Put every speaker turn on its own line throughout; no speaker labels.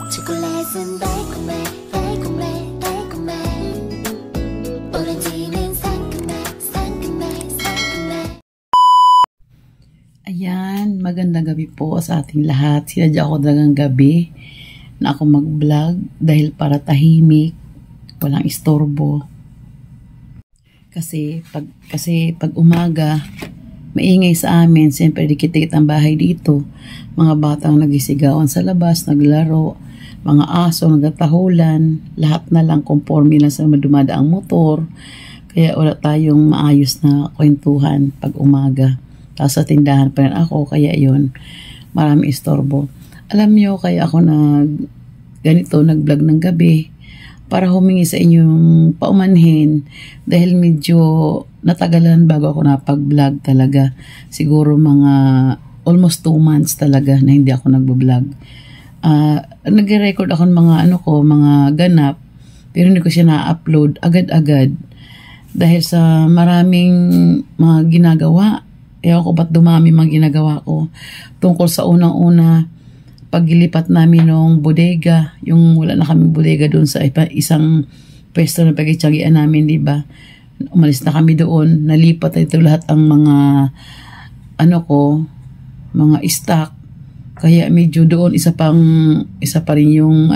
초콜릿은 달콤해 달콤해 달콤해 오렌지는 상큼해 상큼해 상큼해.
Ayan, magandang gabi po sa ating lahat. Sinadya ako talagang gabi na ako mag-vlog dahil para tahimik, walang istorbo. Kasi pag umaga, maingay sa amin, siyempre dikit-dikit ang bahay dito. Mga batang nagisigawan sa labas, naglaro, mga aso nagtatahulan, lahat na lang conforme lang sa dumadaang motor. Kaya wala tayong maayos na kwentuhan pag umaga. Tapos sa tindahan pa rin ako, kaya yun, marami istorbo. Alam nyo, kaya ako nag-vlog ng gabi para humingi sa inyong paumanhin dahil medyo natagalan bago ako napag-vlog talaga. Siguro mga almost 2 months talaga na hindi ako nag-vlog. Nag-record ako ng mga ganap, pero hindi ko siya na-upload agad-agad dahil sa maraming mga ginagawa. Ewan ko ba't dumami mga ginagawa ko tungkol sa unang-una paglilipat namin ng bodega, yung wala na kami bodega doon sa isang pwesto na pagkitsagian namin, di ba? Umalis na kami doon, nalipat ito lahat ang mga mga stock. Kaya medyo doon isa pa rin yung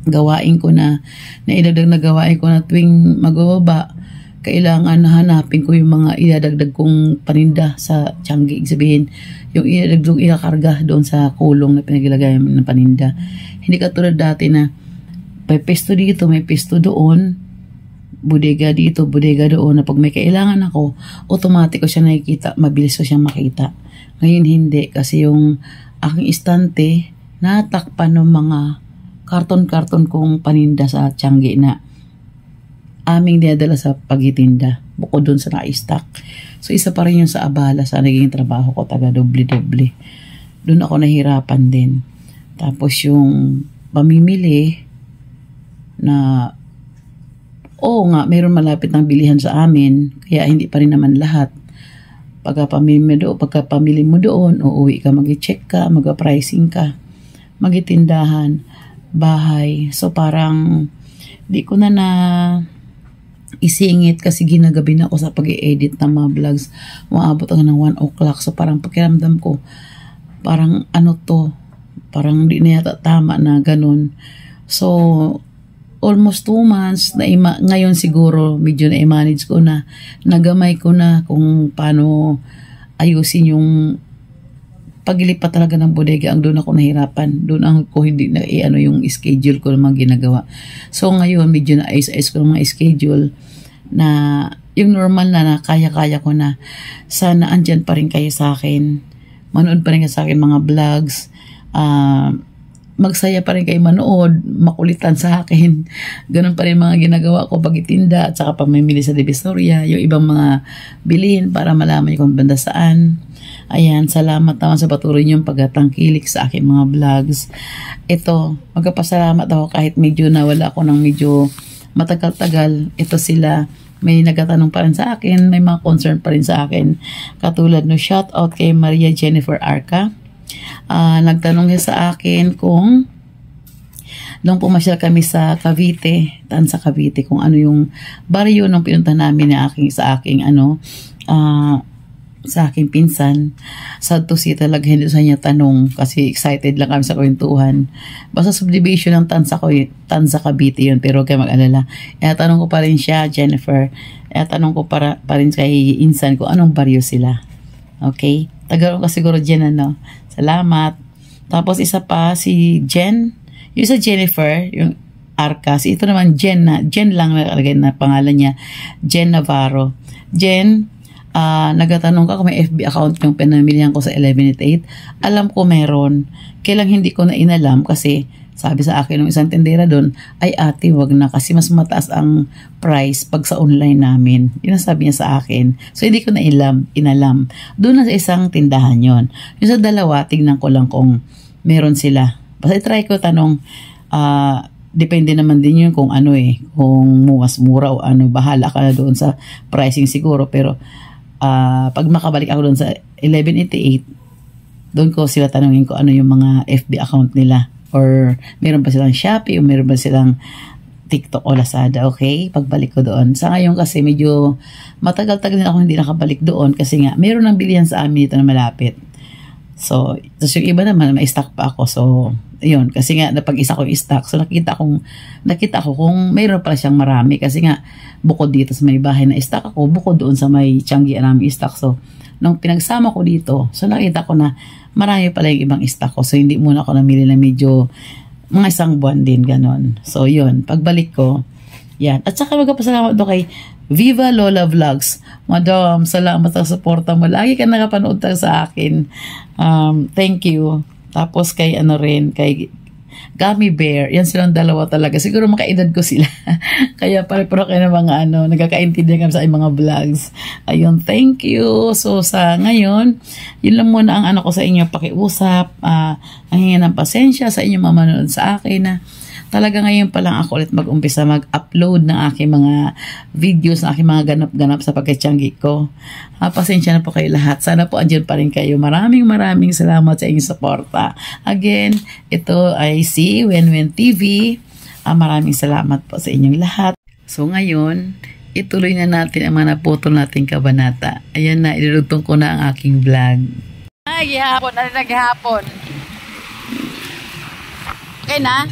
gawain ko na idagdag na gawain ko na tuwing magbababa. Kailangan hanapin ko yung mga idadagdag kong paninda sa Tiangge. Sabihin, yung idadagdag ikakarga doon sa kulong na pinaglagay ng paninda. Hindi katulad dati na may pesto dito, may pesto doon, bodega dito, bodega doon, na pag may kailangan ako, automatic ko siya nakikita, mabilis ko siya makita. Ngayon hindi, kasi yung aking istante, natakpan ng mga karton-karton kong paninda sa Tiangge na aming dinadala sa pagtitinda, bukod doon sa na-stock. So, isa pa rin yung sa abala sa naging trabaho ko, taga doble-doble. Doon ako nahirapan din. Tapos yung pamimili na, nga, mayroon malapit ng bilihan sa amin, kaya hindi pa rin naman lahat. Pagka-pamili mo doon, uuwi ka, mag-check ka, mag-pricing ka, mag-itindahan, bahay. So, parang, di ko na isingit kasi ginagabi na ako sa pag-i-edit ng mga vlogs. Maabot ako ng 1 o'clock. So parang pakiramdam ko, parang parang di na yata tama na ganun. So, almost 2 months, ngayon siguro medyo na-manage ko na, nagamay ko na kung paano ayusin yung paglilipat talaga ng bodega. Ang doon ako nahirapan. Doon ako hindi na yung schedule ko ng mga ginagawa. So ngayon medyo na-ayos ko ng mga schedule na yung normal na kaya-kaya ko na. Sana andyan pa rin kayo sa akin. Manood pa rin kayo sa akin mga vlogs. Magsaya pa rin kayo manood. Makulitan sa akin. Ganun pa rin mga ginagawa ko pag-itinda at saka pamimili sa Divisoria. Yung ibang mga bilhin para malaman kung banda saan. Ayan, salamat naman sa patuloy niyong pagtangkilik sa aking mga vlogs. Ito, magpapasalamat ako kahit medyo nawala ako ng medyo matagal-tagal. Ito sila, may nagtatanong pa rin sa akin, may mga concern pa rin sa akin. Katulad no, shout out kay Maria Jennifer Arca. Nagtanong niya sa akin kung nung pumasyal kami sa Cavite, sa Cavite, kung ano yung baryo nung pinunta namin sa aking pinsan. Sad to see talaga, hindi sa niya tanong kasi excited lang kami sa kwentuhan. Basta subdivision ng Tansa Cavite yun, pero kayo mag-alala. Tanong ko pa rin siya, Jennifer. Tanong ko pa rin kay Insan kung anong baryo sila. Okay? Tagaroon ka siguro Jen, Salamat. Tapos isa pa, si Jen. Yung sa Jennifer, yung Arca. Ito naman Jen lang nakalagay na pangalan niya. Jen Navarro. Jen, nagatanong ka kung may FB account yung pinamilihan ko sa 1188. Alam ko meron. Kailang hindi ko na inalam kasi sabi sa akin ng isang tendera doon, ay ate, wag na kasi mas mataas ang price pag sa online namin. Yun ang sabi niya sa akin. So hindi ko na inalam. Doon na sa isang tindahan yon. Yung sa dalawa, tignan ko lang kung meron sila. Basta try ko tanong, depende naman din yun kung kung mas mura o bahala ka na doon sa pricing siguro. Pero pag makabalik ako doon sa 1188, doon ko sila tanungin ko ano yung mga FB account nila. or meron ba silang Shopee o meron ba silang TikTok o Lazada, okay? Pagbalik ko doon. Sa ngayon kasi medyo matagal-tagal din ako hindi nakabalik doon kasi nga meron ng bilihan sa amin dito na malapit. So, tapos yung iba naman, may stock pa ako. So, yun. Kasi nga, napag-isa ko yung stock. So, nakita ko kung mayroon pala siyang marami. Kasi nga, bukod dito sa may bahay na stock ako, bukod doon sa may Changi Arami stock. So, nung pinagsama ko dito, so nakita ko na marami pala yung ibang stock ko. So, hindi muna ako namili na medyo mga isang buwan din, ganon. So, yun. Pagbalik ko, yan. At saka magpasalamat do kay Viva Lola Vlogs. Madam, salamat sa suporta mo. Lagi ka nakapanood sa akin. Thank you. Tapos kay kay Gummy Bear. Yan silang dalawa talaga. Siguro makaedad ko sila. Kaya pare-paro kayo ng mga nagkakaintindihan kami sa mga vlogs. Ayun, thank you. So sa ngayon, yun lang muna ang ko sa inyo pakiusap. Ang hingi ng pasensya sa inyo mamanood sa akin talaga ngayon pa lang ako ulit mag-umpisa mag-upload ng aking mga videos, ng aking mga ganap-ganap sa pagkatiyanggi ko. Pasensya na po kayo lahat. Sana po andyan pa rin kayo. Maraming salamat sa inyong suporta. Again, ito ay si Wenwen TV. Maraming salamat po sa inyong lahat. So ngayon, ituloy na natin ang mga naputol nating kabanata. Ayan na, ilulutong ko na ang aking vlog. Ay, gihapon. Ano na gihapon? Okay na?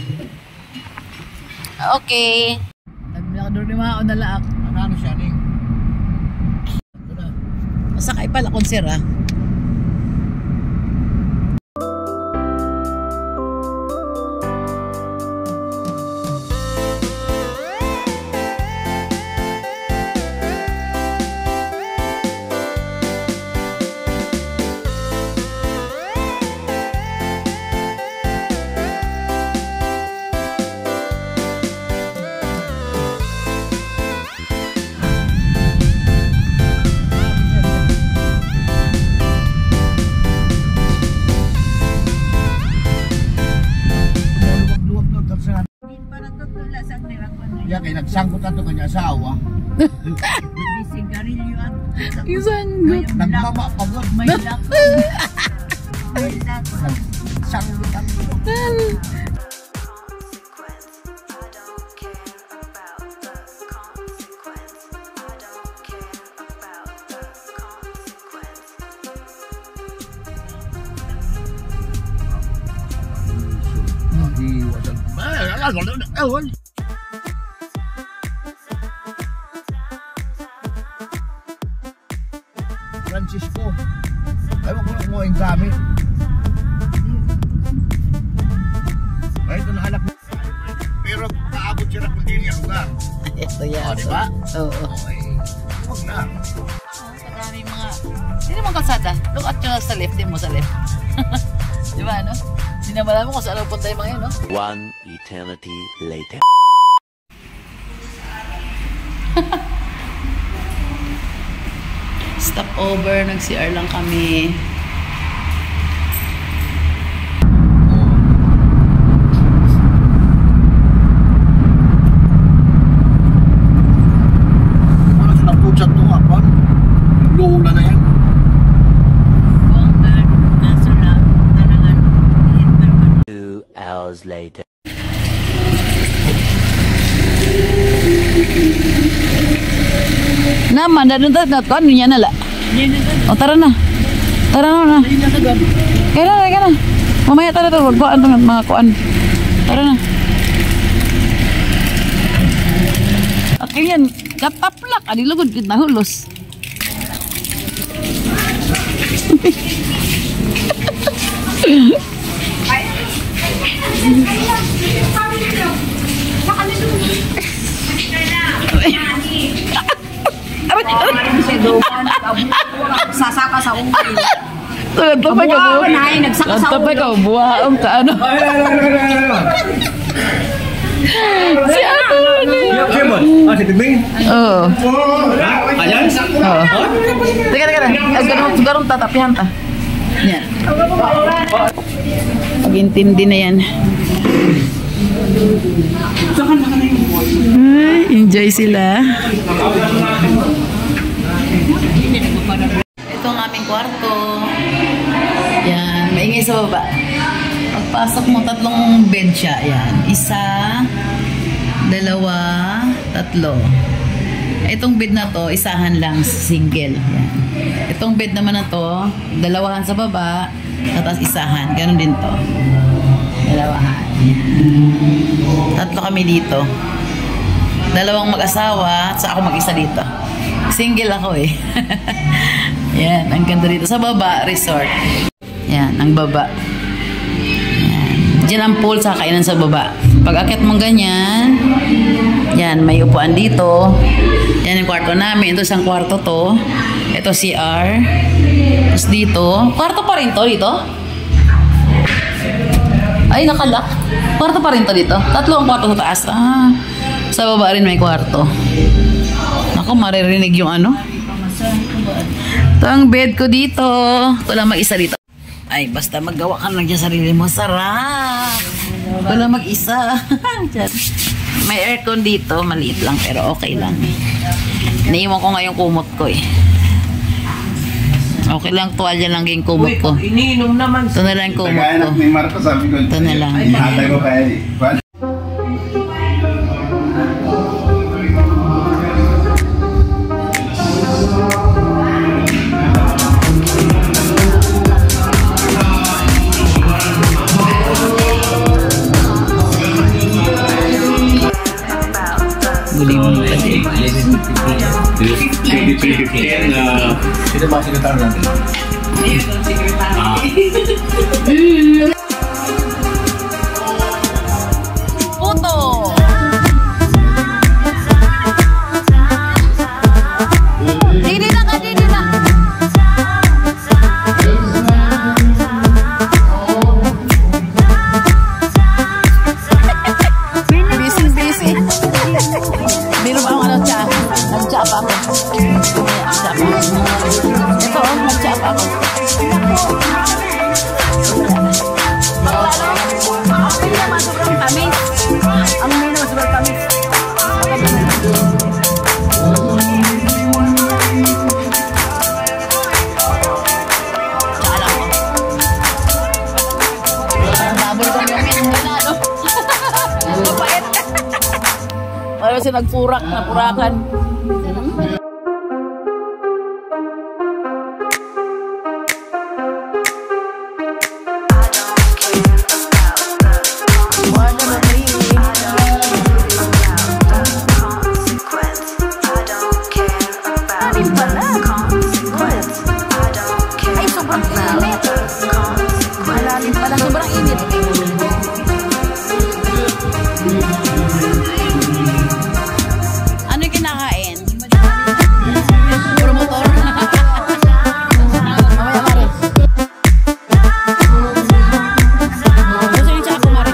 Okay. Nagdador ni mga onalaak.
Ano siya ning?
Masakay pala konser
Ya kay nagsangkot ato kanya asawa.
Sigarilyo at
Isang
Nagmama pagod.
may lakot. May lakot.
Sangkot ato. Francisco. Ayaw ko lang mo yung gamit. Ay, ito nakalak mo. Pero kaabot siya na kung di niya lugar.
ito yan.
Diba?
Oo.
Okay. Huwag na.
Maraming mga hindi naman kalsada. Look at yung sa left. Din mo sa left. Diba ano? Hindi na malaman kung saan punta yung mga yun, no?
One eternity later.
Stop over, nag-CR lang kami.
Ano siya putsat to nga pa? Lola na yan.
Bonggan, kaso lang, talagang
2 hours later.
Naman, dadun tayo na kuan niya nala. O tara na. Tara na. Kaya na. Mamaya tara to, wag kuan tong mga kuan. Tara na. Okay yan, kataplak, adi lugod kita hulos.
sasaka sa ungay.
Tapay ka
Kabuha ka na eh, nagsaka sa
Tapay ka,
ulo.
buhaong ka ano. Si ano ni?
Si Tigming?
Oo.
Ayan?
Oo. Teka. Garong tatapihan ta. Yan. Pag-intindi na yan. Ay, enjoy sila. Ito ang aming kwarto. Yan, maingay sa baba. Pagpasok mo, 3 bed siya. Yan. 1, 2, 3. Itong bed na to, isahan lang, single. Yan. Itong bed naman na to, 2 sa baba, tapos isahan. Ganon din to. 2. Yan. 3 kami dito. 2 mag-asawa, at ako mag-isa dito. Single ako eh. Yan, ang ganda dito. Sa baba, resort. Yan, ang baba. Yan. Diyan ang pool sa kainan sa baba. Pag akit mong ganyan, yan, may upuan dito. Yan yung kwarto namin. Ito isang kwarto to. Ito CR. Tapos dito, kwarto pa rin to dito. Ay, nakalak. Kwarto pa rin to dito. 3 ang kwarto sa taas. Sa baba rin may kwarto. Ako, maririnig yung ano. Ito ang bed ko dito. Ito lang mag-isa dito. Ay, basta maggawa ka lang dyan sarili mo. Sarap! Ito lang mag-isa. May aircon dito. Maliit lang pero okay lang. Naiwan ko nga yung kumot ko eh. Okay lang, tuwalya lang yung kumot ko.
Iniinom naman.
Ito na lang yung kumot ko.
Nag-aanap ni Marco, sabi ko.
Ito na lang.
Mahatay ko kaya eh.
Good evening kasi.
53-50 sino ba sekretary natin?
Puto! Didi na ka, didi na! Busy. Biro ba ang ano siya? Nag-chat ako. Ito, nag-chat ako. Ang naman sobrang tamis. Ang naman sobrang tamis. Tsaka lang ko. Parang nabol ko yung pinagano. Mapait. Parang si nagpurak na purakan. Ay, sobrang init. Malalim pala, sobrang init. Ano yung kinakain? Puro motor. Mamaya ka rin. Gusto yung tsaka kumarin.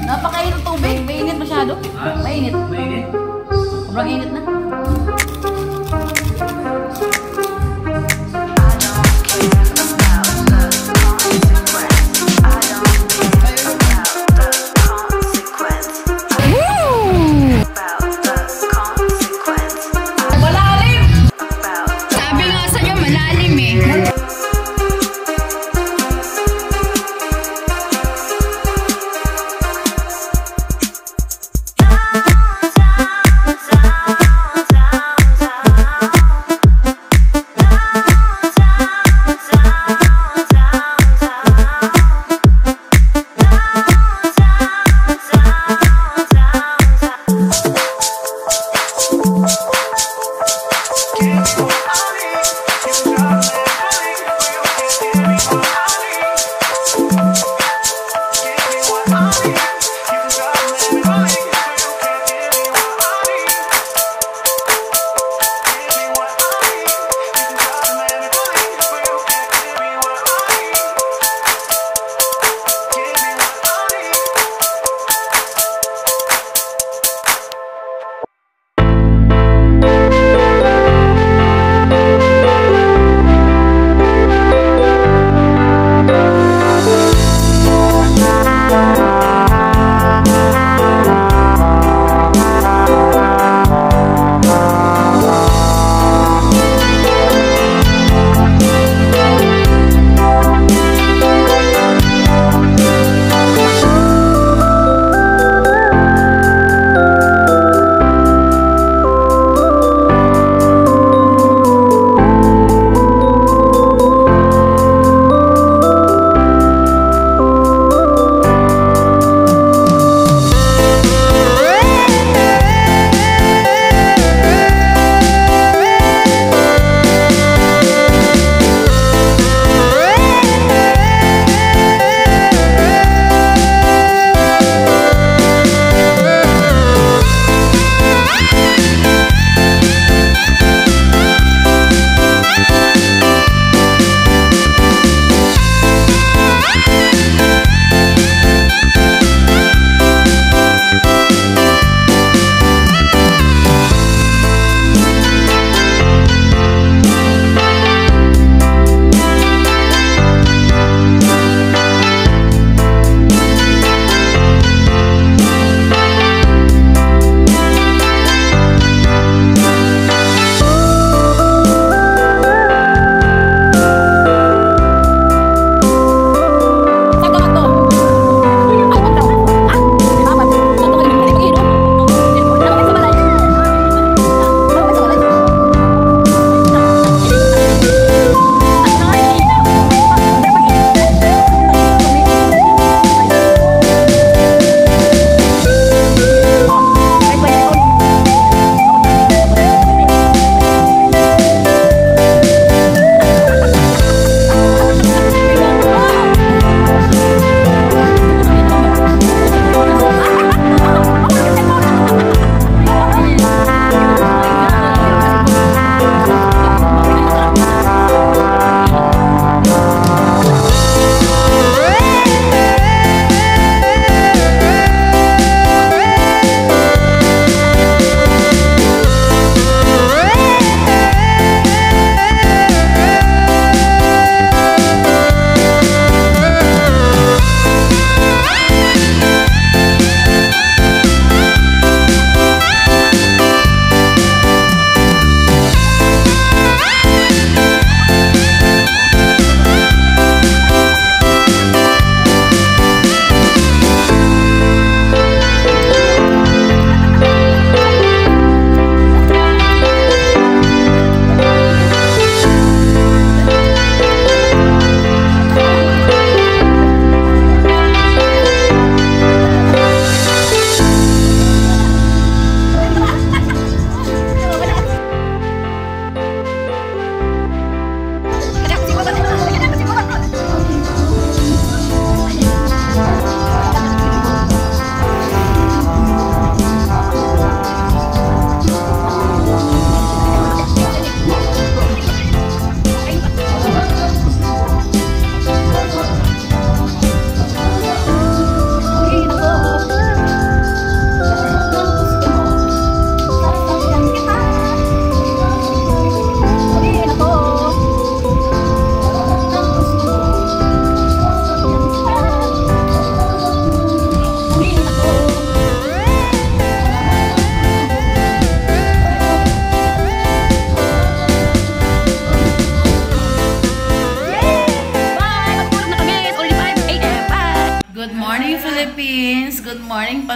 Napakainit ng tubig. Mainit masyado. Mainit. Sobrang init na. Malalim! Sabi nga sa inyo, malalim eh.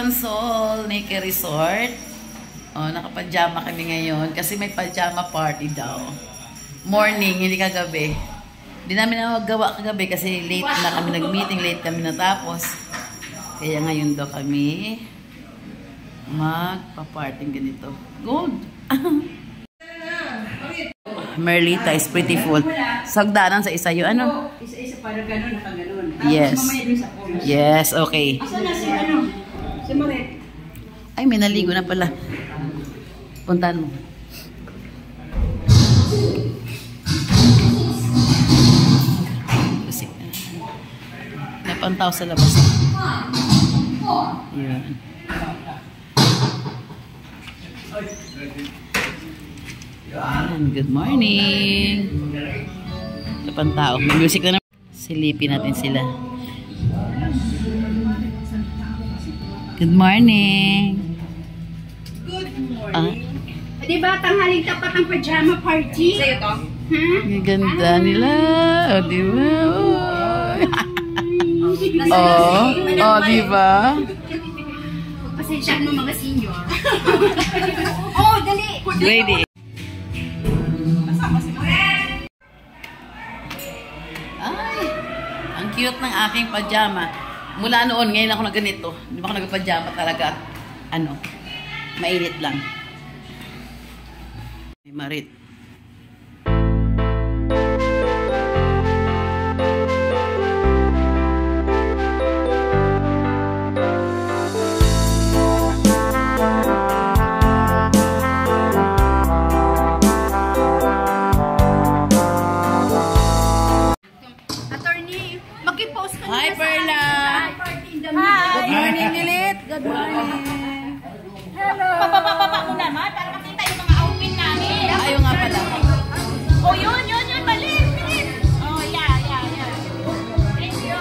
Pansol Naked Resort. Oh, naka-pajama kami ngayon kasi may pajama party daw. Morning, hindi kagabi. Hindi namin nagawa kagabi kasi late na kami nag-meeting, late kami natapos. Kaya ngayon daw kami magpa-party ganito. Good! Merlita is pretty full. Sagdanan sa isa yun. Ano?
Isa-isa para gano'n, nakagano'n.
Yes.
Mamaya dun sa post.
Yes, okay.
Asa na si si Maret.
Ay, may naligo na pala. Puntahan mo. Kasi, may pantaw sa labas. Yan. Yan, good morning. May pantao. May music na naman. Silipin natin sila. Good morning.
Di ba, tanghaling tapat ang pajama party? Sa'yo to?
Ang ganda nila. O, di ba? Oh, di ba?
Pasensyahan mo mga senior. Oh, dali!
Ready. Ay, ang cute ng aking pajama. Mula noon, ngayon ako na ganito. Hindi ba ako nagpajama talaga? Ano? Mainit lang. Marit.
Attorney, mag-post ka
Hi,
na
Perla!
Hi!
Good morning, Lilit! Good morning!
Hello!
Papa mo naman para makita yung mga outfit namin.
Ayaw nga pala.
Oh, yun, balik. Oh, yeah. Thank you.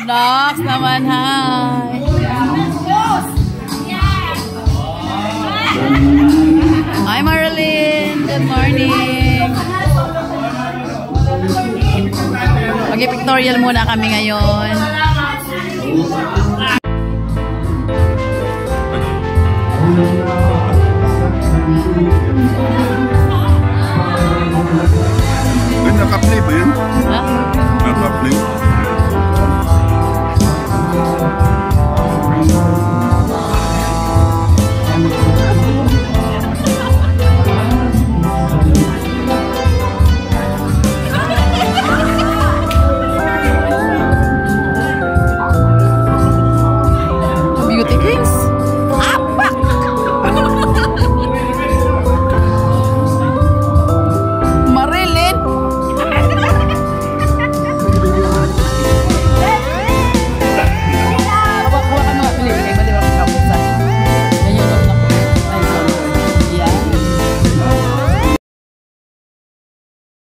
Nox naman, hi! Hi, Marilyn! Good morning! Mag-pictorial muna kami ngayon.